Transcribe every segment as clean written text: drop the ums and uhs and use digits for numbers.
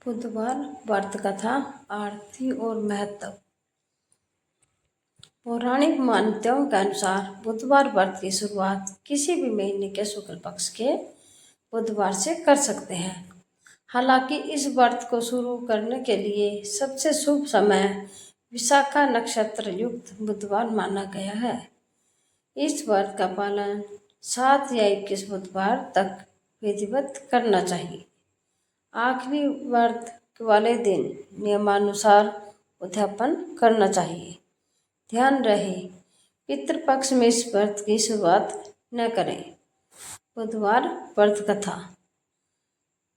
बुधवार व्रत कथा आरती और महत्व। पौराणिक मान्यताओं के अनुसार बुधवार व्रत की शुरुआत किसी भी महीने के शुक्ल पक्ष के बुधवार से कर सकते हैं। हालांकि इस व्रत को शुरू करने के लिए सबसे शुभ समय विशाखा नक्षत्र युक्त बुधवार माना गया है। इस व्रत का पालन 7 या 21 बुधवार तक विधिवत करना चाहिए। आखिरी व्रत वाले दिन नियमानुसार उद्यापन करना चाहिए। ध्यान रहे, पितृपक्ष में इस व्रत की शुरुआत न करें। बुधवार व्रत कथा।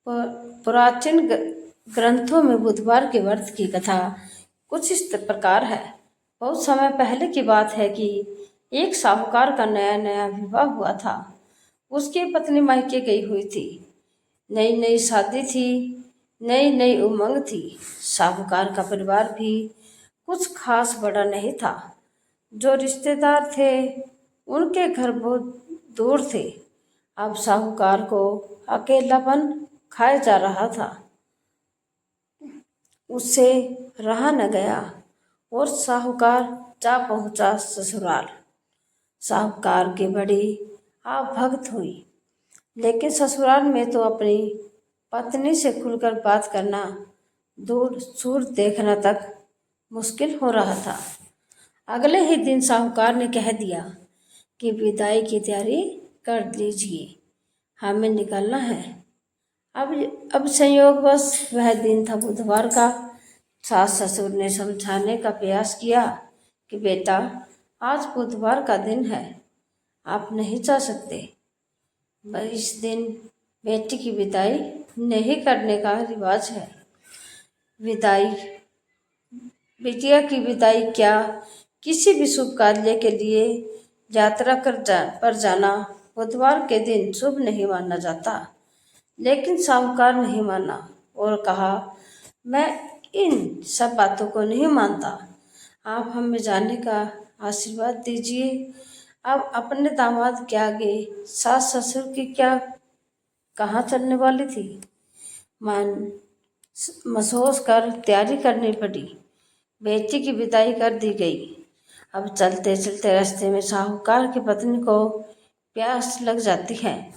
प्राचीन ग्रंथों में बुधवार के व्रत की कथा कुछ इस प्रकार है। बहुत समय पहले की बात है कि एक साहूकार का नया नया विवाह हुआ था। उसकी पत्नी मायके गई हुई थी। नई नई शादी थी, नई नई उमंग थी। साहूकार का परिवार भी कुछ खास बड़ा नहीं था। जो रिश्तेदार थे उनके घर बहुत दूर थे। अब साहूकार को अकेलापन खाया जा रहा था। उससे रहा न गया और साहूकार जा पहुंचा ससुराल। साहूकार की बड़ी आवभगत हुई, लेकिन ससुराल में तो अपनी पत्नी से खुलकर बात करना दूर सूर देखना तक मुश्किल हो रहा था। अगले ही दिन साहूकार ने कह दिया कि विदाई की तैयारी कर लीजिए, हमें निकलना है। अब संयोगवश वह दिन था बुधवार का। सास ससुर ने समझाने का प्रयास किया कि बेटा, आज बुधवार का दिन है, आप नहीं जा सकते। इस दिन बेटी की विदाई नहीं करने का रिवाज है। बिटिया की विदाई क्या किसी भी शुभ कार्य के लिए यात्रा पर जाना बुधवार के दिन शुभ नहीं माना जाता। लेकिन साहूकार नहीं माना और कहा, मैं इन सब बातों को नहीं मानता। आप हमें जाने का आशीर्वाद दीजिए। अब अपने दामाद के आगे सास ससुर की क्या कहाँ चलने वाली थी। महसूस कर तैयारी करनी पड़ी। बेटी की विदाई कर दी गई। अब चलते चलते रास्ते में साहूकार की पत्नी को प्यास लग जाती है।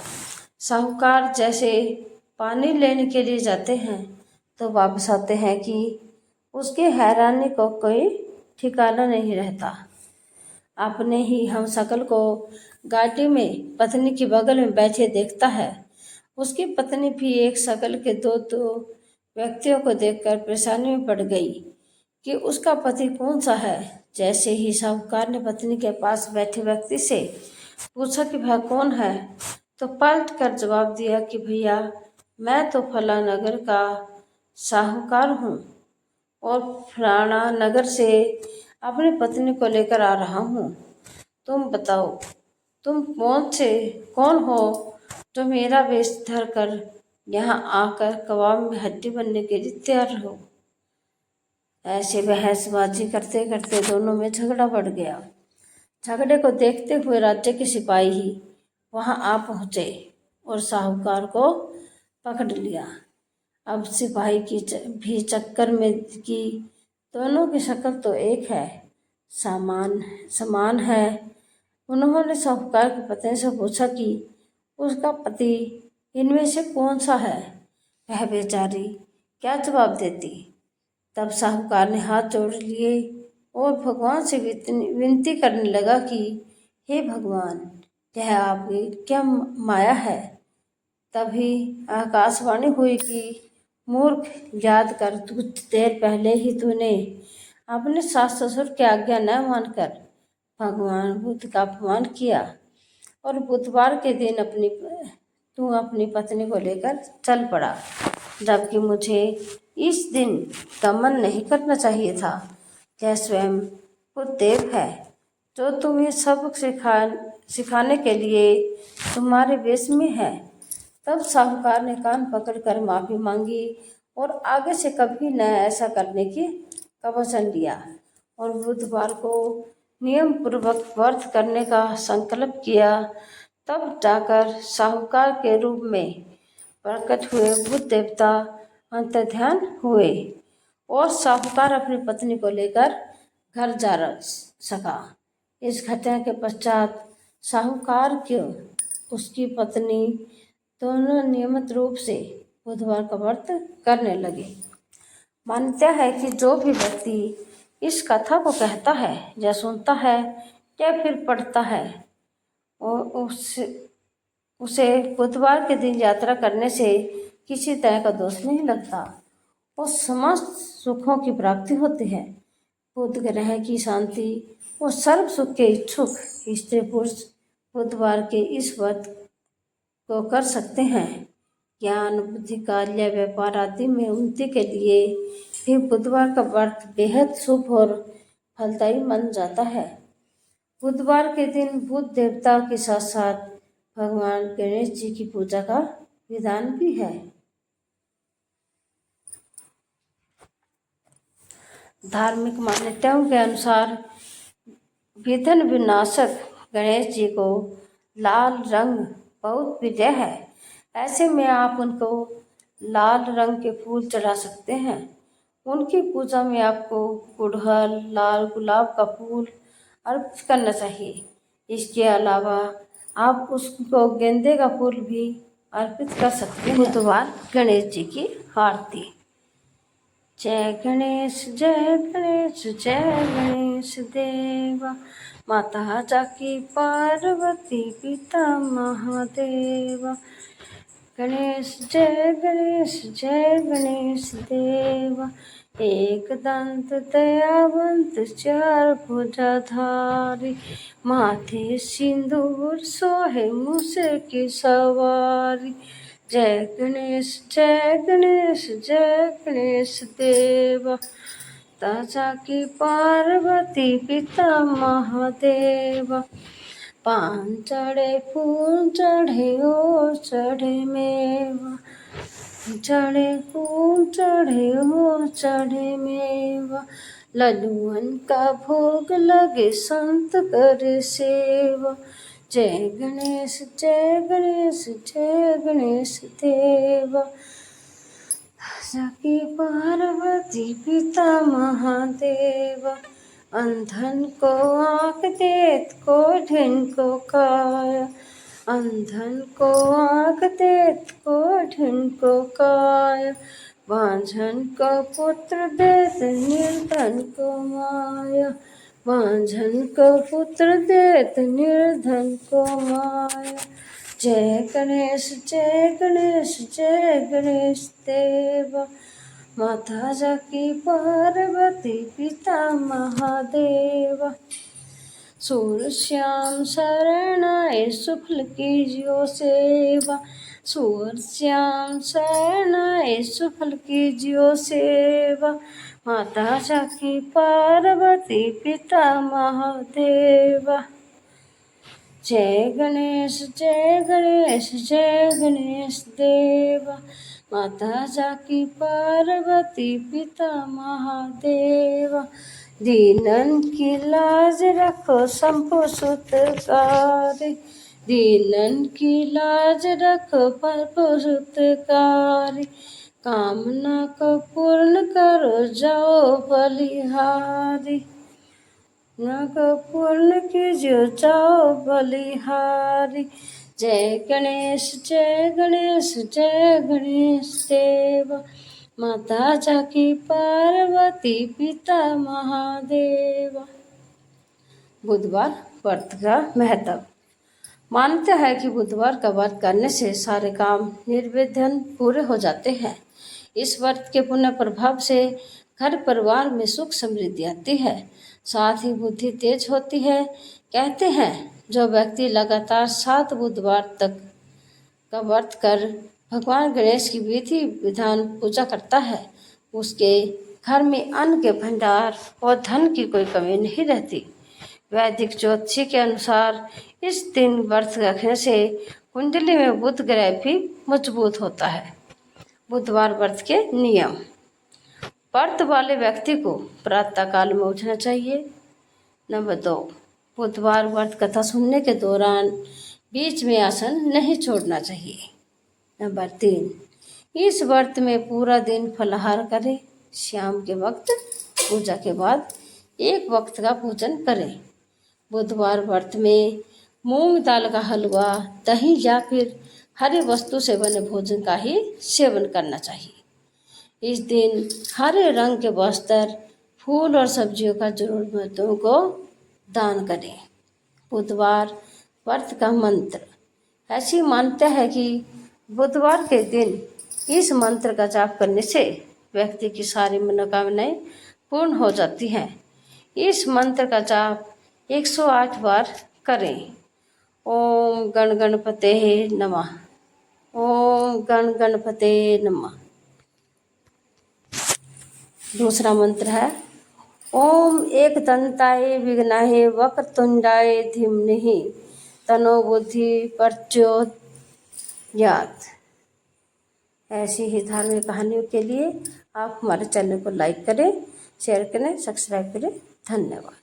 साहूकार जैसे पानी लेने के लिए जाते हैं तो वापस आते हैं कि उसकी हैरानी को कोई ठिकाना नहीं रहता। अपने ही हमशक्ल को गाड़ी में पत्नी के बगल में बैठे देखता है। उसकी पत्नी भी एक शकल के दो व्यक्तियों को देखकर परेशानी में पड़ गई कि उसका पति कौन सा है। जैसे ही साहूकार ने पत्नी के पास बैठे व्यक्ति से पूछा कि वह कौन है, तो पलट कर जवाब दिया कि भैया, मैं तो फला नगर का साहूकार हूँ और फलाना नगर से अपनी पत्नी को लेकर आ रहा हूँ। तुम बताओ, तुम कौन हो जो मेरा वेश धर कर यहाँ आकर कबाब में हड्डी बनने के लिए तैयार हो। ऐसे बहसबाजी करते करते दोनों में झगड़ा बढ़ गया। झगड़े को देखते हुए राज्य के सिपाही ही वहां आ पहुंचे और साहूकार को पकड़ लिया। अब सिपाही की भी चक्कर में कि दोनों की शक्ल तो एक है, समान है। उन्होंने साहूकार की पत्नी से पूछा कि उसका पति इनमें से कौन सा है। वह बेचारी क्या जवाब देती। तब साहूकार ने हाथ जोड़ लिए और भगवान से विनती करने लगा कि हे भगवान, यह आपकी क्या माया है। तभी आकाशवाणी हुई कि मूर्ख, याद कर, कुछ देर पहले ही तूने अपने सास ससुर की आज्ञा न मानकर भगवान बुद्ध का अपमान किया और बुधवार के दिन तू अपनी पत्नी को लेकर चल पड़ा, जबकि मुझे इस दिन दमन नहीं करना चाहिए था। यह स्वयं बुद्धदेव है जो तुम्हें सबक सिखाने के लिए तुम्हारे वेश में है। तब साहूकार ने कान पकड़कर माफी मांगी और आगे से कभी न ऐसा करने की वचन लिया और बुधवार को नियम पूर्वक व्रत करने का संकल्प किया। तब जाकर साहूकार के रूप में प्रकट हुए बुद्ध देवता अंतर्ध्यान हुए और साहूकार अपनी पत्नी को लेकर घर जा सका। इस घटना के पश्चात साहूकार की उसकी पत्नी दोनों नियमित रूप से बुधवार का व्रत करने लगे। मान्यता है कि जो भी व्यक्ति इस कथा को कहता है या सुनता है या फिर पढ़ता है और उसे बुधवार के दिन यात्रा करने से किसी तरह का दोष नहीं लगता और समस्त सुखों की प्राप्ति होती है। बुध ग्रह की शांति और सर्व सुख के इच्छुक स्त्री पुरुष बुधवार के इस व्रत को कर सकते हैं। ज्ञान, बुद्धि, कार्य, व्यापार आदि में उन्नति के लिए भी बुधवार का व्रत बेहद शुभ और फलदायी माना जाता है। बुधवार के दिन बुध देवता के साथ साथ भगवान गणेश जी की पूजा का विधान भी है। धार्मिक मान्यताओं के अनुसार विघ्न विनाशक गणेश जी को लाल रंग बहुत प्रिय है। ऐसे में आप उनको लाल रंग के फूल चढ़ा सकते हैं। उनकी पूजा में आपको गुड़हल, लाल गुलाब का फूल अर्पित करना चाहिए। इसके अलावा आप उसको गेंदे का फूल भी अर्पित कर सकते हैं। बुधवार गणेश जी की आरती। जय गणेश जय गणेश जय गणेश देवा, माता जाकी पार्वती पिता महादेवा। गणेश जय गणेश देवा, एक दंत दयावंत चार भुजाधारी, माथे सिंदूर सोहे मूसे की सवारी। जय गणेश जय गणेश देवा, ताजा की पार्वती पिता महादेवा। पान चढ़े फूल चढ़े और चढ़े मेवा, चढ़े फूल चढ़े और चढ़े मेवा। लड्डुअन का भोग लगे संत करे सेवा। जय गणेश जय गणेश देवा, सखी पार्वती पिता महादेवा। अंधन को आँख देत कोढ़िन को काया, अंधन को आँख देत कोढ़िन को काया। बांझन को पुत्र देत निर्धन को माया, बांझन को पुत्र देत निर्धन को माया। जय गणेश जय गणेश देवा, माता जाकी पार्वती पिता महादेवा। सूर श्याम शरण आए सुफल कीजियो सेवा, सूर श्याम शरण आए सुफल कीजियो सेवा। माता जाकी पार्वती पिता महादेवा। जय गणेश जय गणेश देवा, माता जाकी पार्वती पिता महादेवा। दीनन की लाज रखो शंभु सुतकारी, दीनन की लाज रखो प्रभु सुतकारी। कामना को पूर्ण करो जाओ बलिहारी, न को पूर्ण कीजियो जाओ बलिहारी। जय गणेश जय गणेश देवा, माता जाकी पार्वती पिता महादेवा। बुधवार व्रत का महत्व। मानते हैं कि बुधवार का व्रत करने से सारे काम निर्विघ्न पूरे हो जाते हैं। इस व्रत के पुण्य प्रभाव से घर परिवार में सुख समृद्धि आती है, साथ ही बुद्धि तेज होती है। कहते हैं जो व्यक्ति लगातार 7 बुधवार तक का व्रत कर भगवान गणेश की विधि विधान पूजा करता है, उसके घर में अन्न के भंडार और धन की कोई कमी नहीं रहती। वैदिक ज्योतिषी के अनुसार इस दिन व्रत रखने से कुंडली में बुध ग्रह भी मजबूत होता है। बुधवार व्रत के नियम। व्रत वाले व्यक्ति को प्रातः काल में उठना चाहिए। नंबर 2, बुधवार व्रत कथा सुनने के दौरान बीच में आसन नहीं छोड़ना चाहिए। नंबर 3, इस व्रत में पूरा दिन फलाहार करें। शाम के वक्त पूजा के बाद एक वक्त का भोजन करें। बुधवार व्रत में मूंग दाल का हलवा, दही या फिर हरी वस्तु से बने भोजन का ही सेवन करना चाहिए। इस दिन हरे रंग के वस्त्र, फूल और सब्जियों का जरूरतमंदों को दान करें। बुधवार व्रत का मंत्र। ऐसी मान्यता है कि बुधवार के दिन इस मंत्र का जाप करने से व्यक्ति की सारी मनोकामनाएं पूर्ण हो जाती हैं। इस मंत्र का जाप 108 बार करें। ओम गण गणपते नमः। ओम गण गणपते नमः। दूसरा मंत्र है ओम एकदंताय विघ्नाय वक्रतुंडाय धीमहि तनो बुद्धि प्रचोदयात्। ऐसी ही धार्मिक कहानियों के लिए आप हमारे चैनल को लाइक करें, शेयर करें, सब्सक्राइब करें। धन्यवाद।